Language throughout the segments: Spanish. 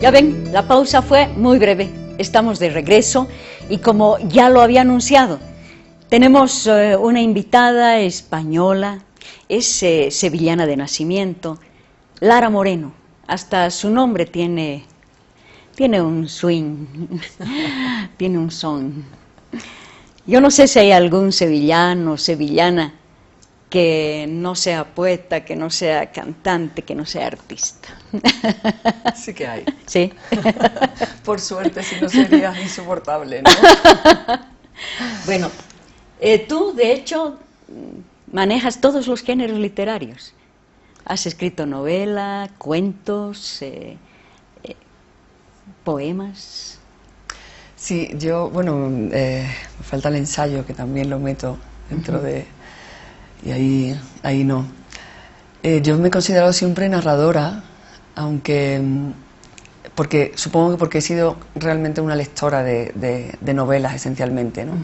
Ya ven, la pausa fue muy breve. Estamos de regreso y como ya lo había anunciado, tenemos una invitada española, es sevillana de nacimiento, Lara Moreno. Hasta su nombre tiene un swing, tiene un son. Yo no sé si hay algún sevillano o sevillana que no sea poeta, que no sea cantante, que no sea artista. Sí que hay. Sí. Por suerte, si no sería insoportable, ¿no? Bueno, tú de hecho manejas todos los géneros literarios. Has escrito novela, cuentos, poemas. Sí, yo, bueno, me falta el ensayo, que también lo meto dentro de... Y ahí no. Yo me he considerado siempre narradora, aunque... supongo que porque he sido realmente una lectora de novelas, esencialmente, ¿no?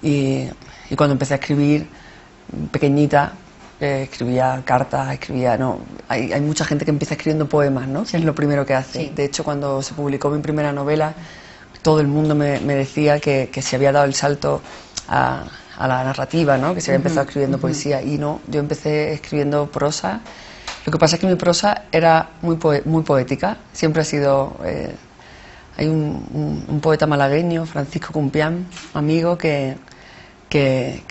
Y cuando empecé a escribir, pequeñita, escribía cartas, hay mucha gente que empieza escribiendo poemas, ¿no? Sí. Es lo primero que hace. Sí. De hecho, cuando se publicó mi primera novela, todo el mundo me decía que se había dado el salto a la narrativa, ¿no? Que se había empezado escribiendo poesía, y no, yo empecé escribiendo prosa. Lo que pasa es que mi prosa era muy poética, siempre ha sido... hay un poeta malagueño, Francisco Cumpián, amigo, que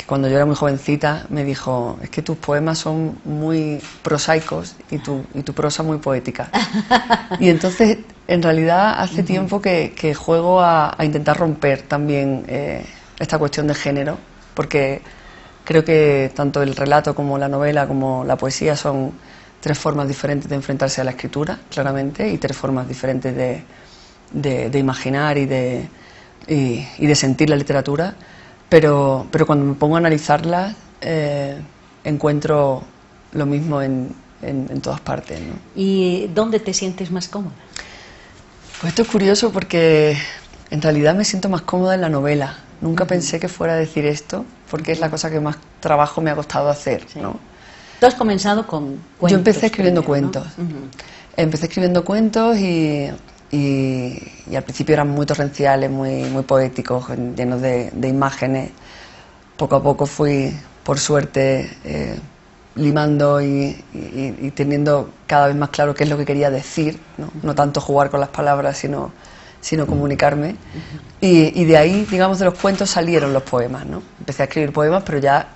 cuando yo era muy jovencita me dijo: es que tus poemas son muy prosaicos y tu prosa muy poética. Y entonces, en realidad, hace tiempo que juego a intentar romper también esta cuestión de género, porque creo que tanto el relato como la novela como la poesía son tres formas diferentes de enfrentarse a la escritura, claramente, y tres formas diferentes de imaginar y de sentir la literatura. Pero cuando me pongo a analizarlas, encuentro lo mismo en todas partes, ¿no? ¿Y dónde te sientes más cómoda? Pues esto es curioso porque en realidad me siento más cómoda en la novela. Nunca pensé que fuera a decir esto, porque es la cosa que más trabajo me ha costado hacer, Sí. ¿no? Tú has comenzado con cuentos. Yo empecé escribiendo primero, cuentos. ¿no? Empecé escribiendo cuentos y al principio eran muy torrenciales, muy poéticos, llenos de imágenes. Poco a poco fui, por suerte, limando y teniendo cada vez más claro qué es lo que quería decir, ¿no? No tanto jugar con las palabras, sino comunicarme. Y de ahí, digamos, de los cuentos salieron los poemas, ¿no? Empecé a escribir poemas, pero ya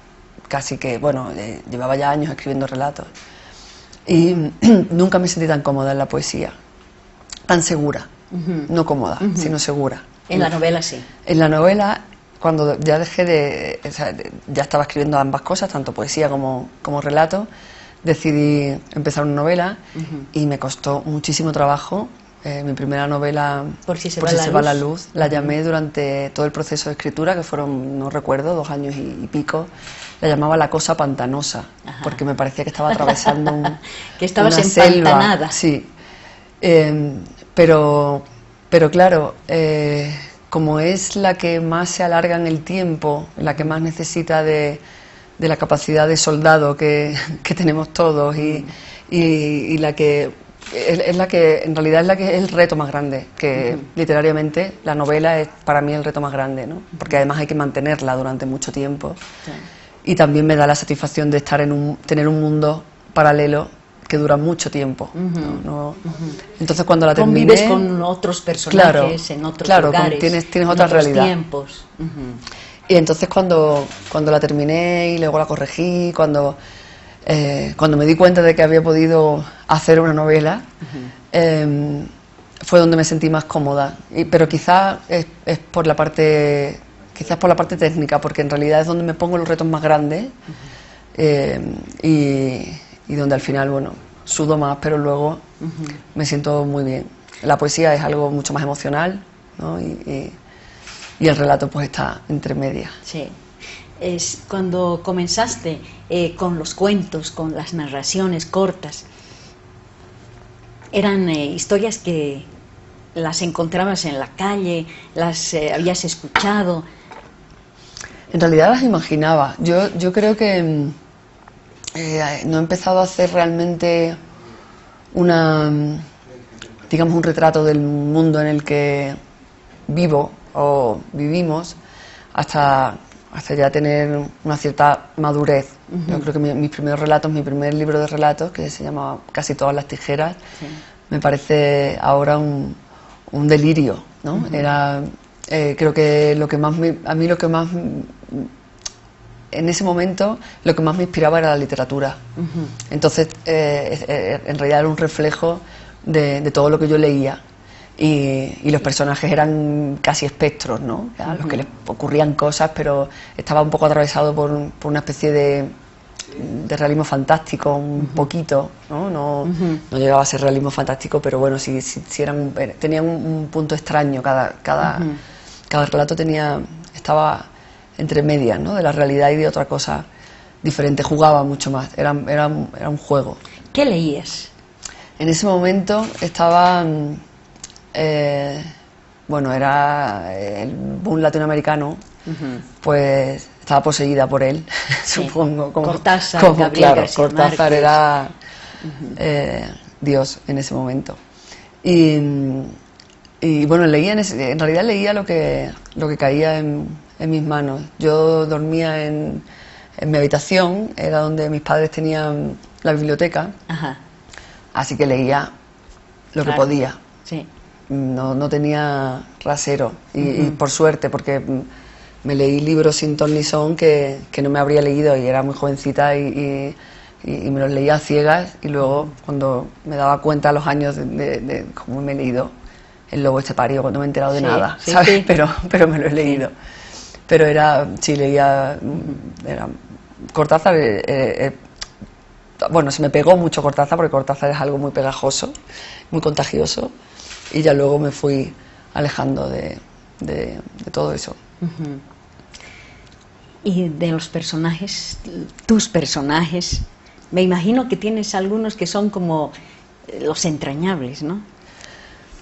casi que, bueno, llevaba ya años escribiendo relatos. Y nunca me sentí tan cómoda en la poesía. Tan segura, no cómoda, sino segura. En la novela sí. En la novela, cuando ya ya estaba escribiendo ambas cosas, tanto poesía como relato, decidí empezar una novela y me costó muchísimo trabajo. Mi primera novela, Por si se va la luz, la llamé durante todo el proceso de escritura, que fueron, no recuerdo, 2 años y pico. La llamaba La cosa pantanosa, porque me parecía que estaba atravesando que estabas una empantanada. selva. Sí. Pero claro, como es la que más se alarga en el tiempo, la que más necesita de la capacidad de soldado que tenemos todos y la que es la que en realidad es el reto más grande, que literariamente la novela es para mí el reto más grande, ¿no? Porque además hay que mantenerla durante mucho tiempo. Sí. Y también me da la satisfacción de estar tener un mundo paralelo que dura mucho tiempo. Entonces cuando la terminé... Convives con otros personajes, en otros lugares, tienes otra realidad. Tiempos. Y entonces cuando la terminé y luego la corregí, cuando me di cuenta de que había podido hacer una novela, fue donde me sentí más cómoda. Pero quizás es por la parte... Quizás por la parte técnica, porque en realidad es donde me pongo los retos más grandes y donde al final, bueno, sudo más, pero luego me siento muy bien. La poesía es algo mucho más emocional, ¿no? Y el relato pues está entre medias. Sí. Cuando comenzaste con los cuentos, con las narraciones cortas, eran historias que las encontrabas en la calle, las habías escuchado. En realidad las imaginaba. Yo creo que no he empezado a hacer realmente digamos, un retrato del mundo en el que vivo o vivimos hasta ya tener una cierta madurez. Yo creo que mis primeros relatos, mi primer libro de relatos, que se llama Casi todas las tijeras, me parece ahora un delirio, ¿no? Creo que en ese momento lo que más me inspiraba era la literatura. Entonces, en realidad era un reflejo de todo lo que yo leía. Y los personajes eran casi espectros, ¿no? A los que les ocurrían cosas, pero estaba un poco atravesado por una especie de realismo fantástico, un poquito, ¿no? No llegaba a ser realismo fantástico, pero bueno, sí tenían un punto extraño. Cada relato estaba entre medias, ¿no? De la realidad y de otra cosa diferente. Jugaba mucho más, era un juego. ¿Qué leías? En ese momento estaba... era el boom latinoamericano, pues estaba poseída por él, supongo. Cortázar, Cortázar era Dios en ese momento. Y bueno, leía en realidad leía lo que caía en mis manos. Yo dormía en mi habitación, era donde mis padres tenían la biblioteca, así que leía lo que podía. Sí. No tenía rasero y por suerte, porque me leí libros sin ton ni son que no me habría leído y era muy jovencita y me los leía a ciegas, y luego cuando me daba cuenta a los años de cómo me he leído El lobo estepario, cuando me he enterado de nada, ¿sabes? Sí. Pero me lo he leído. Pero leía Cortázar. Se me pegó mucho Cortázar, porque Cortázar es algo muy pegajoso, muy contagioso. Y ya luego me fui alejando de todo eso. Y de los personajes, tus personajes, me imagino que tienes algunos que son como los entrañables, ¿no?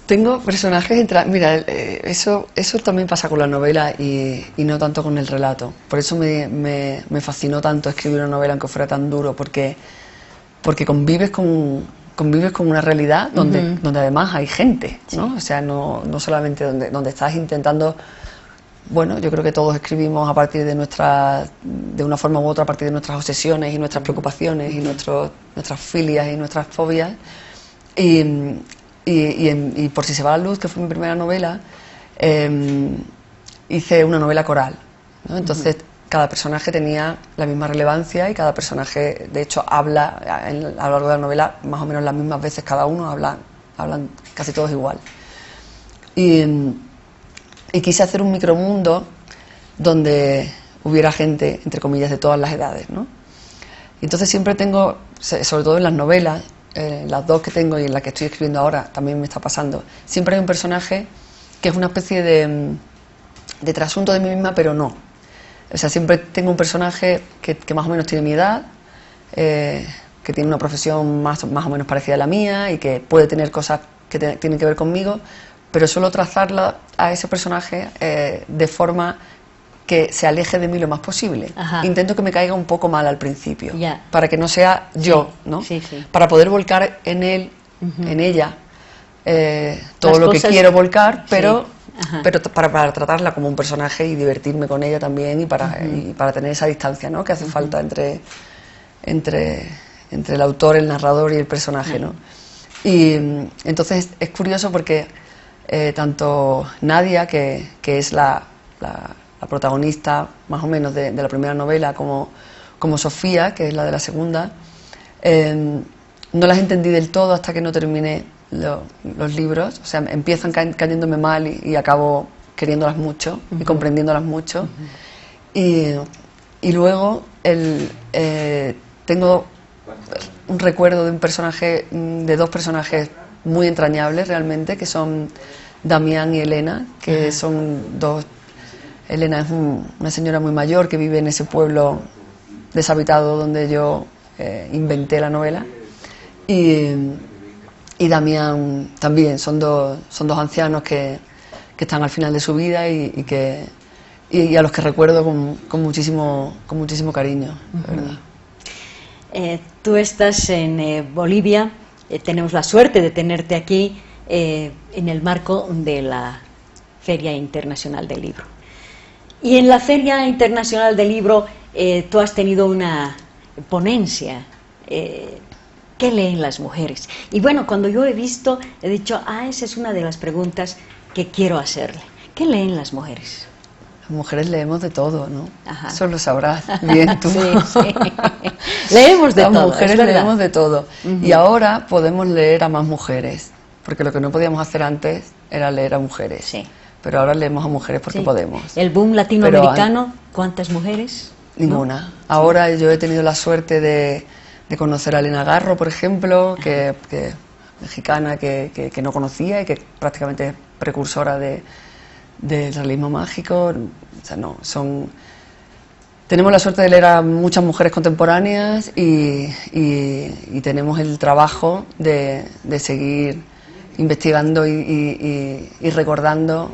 Tengo personajes Mira, eso también pasa con la novela y no tanto con el relato. Por eso me fascinó tanto escribir una novela aunque fuera tan duro, porque convives con una realidad donde además hay gente, ¿no? O sea, no solamente donde estás intentando... Bueno, yo creo que todos escribimos a partir de una forma u otra, a partir de nuestras obsesiones y nuestras preocupaciones y nuestras filias y nuestras fobias. Y Por si se va la luz, que fue mi primera novela, hice una novela coral, ¿no? Entonces, cada personaje tenía la misma relevancia y cada personaje, de hecho, habla a lo largo de la novela más o menos las mismas veces cada uno, hablan casi todos igual. Y quise hacer un micromundo donde hubiera gente, entre comillas, de todas las edades, ¿no? Y entonces siempre tengo, sobre todo en las novelas, las dos que tengo y en la que estoy escribiendo ahora, también me está pasando, siempre hay un personaje que es una especie de trasunto de mí misma, pero no. O sea, siempre tengo un personaje que más o menos tiene mi edad, que tiene una profesión más o menos parecida a la mía y que puede tener cosas que tienen que ver conmigo, pero suelo trazarla a ese personaje de forma que se aleje de mí lo más posible. Intento que me caiga un poco mal al principio, para que no sea yo, ¿no? Para poder volcar en él, en ella, todo lo que quiero volcar, pero para tratarla como un personaje y divertirme con ella también, y para tener esa distancia, ¿no?, que hace falta entre el autor, el narrador y el personaje, ¿no? Y entonces es curioso porque tanto Nadia, que es la protagonista más o menos de la primera novela, como Sofía, que es la de la segunda, no las entendí del todo hasta que no terminé los libros. O sea, empiezan cayéndome mal y acabo queriéndolas mucho y comprendiéndolas mucho. Y luego tengo un recuerdo de dos personajes muy entrañables realmente, que son Damián y Elena, que son dos... Elena es una señora muy mayor que vive en ese pueblo deshabitado donde yo inventé la novela, y Damián también. Son dos ancianos que están al final de su vida y a los que recuerdo con muchísimo cariño, ¿verdad? Tú estás en Bolivia, tenemos la suerte de tenerte aquí. en el marco de la Feria Internacional del Libro. Y en la Feria Internacional del Libro tú has tenido una ponencia. ¿Qué leen las mujeres? Y bueno, cuando yo he visto, he dicho, esa es una de las preguntas que quiero hacerle. ¿Qué leen las mujeres? Las mujeres leemos de todo, ¿no? Ajá. Eso lo sabrás bien tú. Sí, sí. Leemos de Las todo. mujeres es verdad. leemos de todo. Y ahora podemos leer a más mujeres, porque lo que no podíamos hacer antes era leer a mujeres. Sí. Pero ahora leemos a mujeres porque Sí. podemos. El boom latinoamericano, ¿cuántas mujeres? Ninguna. ¿No? Ahora yo he tenido la suerte de conocer a Elena Garro, por ejemplo, que mexicana que no conocía y que prácticamente es precursora del realismo mágico. O sea, no, tenemos la suerte de leer a muchas mujeres contemporáneas y tenemos el trabajo de seguir investigando y recordando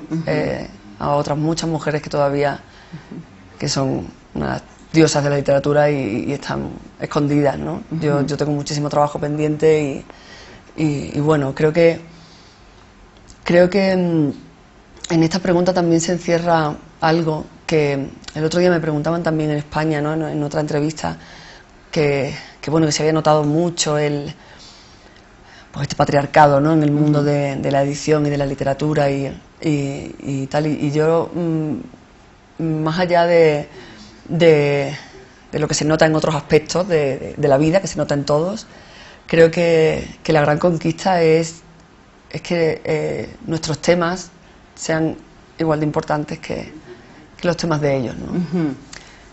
a otras muchas mujeres que todavía que son unas diosas de la literatura y están escondidas, ¿no? Yo tengo muchísimo trabajo pendiente y bueno, creo que en esta pregunta también se encierra algo que el otro día me preguntaban también en España, ¿no? En otra entrevista, que bueno, que se había notado mucho este patriarcado, ¿no? En el mundo de la edición y de la literatura y tal. Y yo, más allá de lo que se nota en otros aspectos de la vida, que se nota en todos, creo que la gran conquista es que nuestros temas sean igual de importantes que los temas de ellos, ¿no?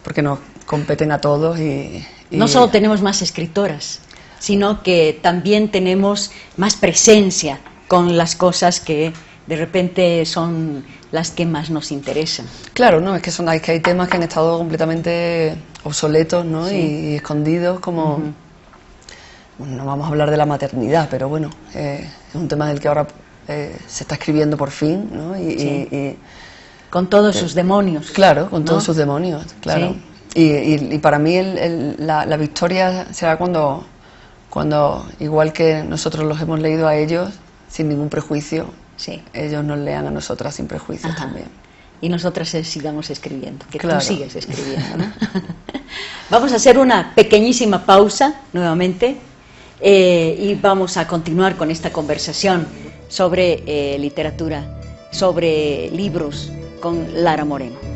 Porque nos competen a todos y no solo tenemos más escritoras, sino que también tenemos más presencia con las cosas que de repente son las que más nos interesan. Claro, no, es que hay temas que han estado completamente obsoletos, ¿no? Sí. Y escondidos, como bueno, no vamos a hablar de la maternidad, pero bueno, es un tema del que ahora se está escribiendo por fin, ¿no? Sí. Con todos sus demonios. Claro, con ¿no? todos sus demonios, claro. Sí. Y para mí la victoria será cuando, igual que nosotros los hemos leído a ellos, sin ningún prejuicio, Sí. ellos nos lean a nosotras sin prejuicios también. Y nosotras sigamos escribiendo, que Claro. tú sigues escribiendo, ¿no? Vamos a hacer una pequeñísima pausa nuevamente y vamos a continuar con esta conversación sobre literatura, sobre libros con Lara Moreno.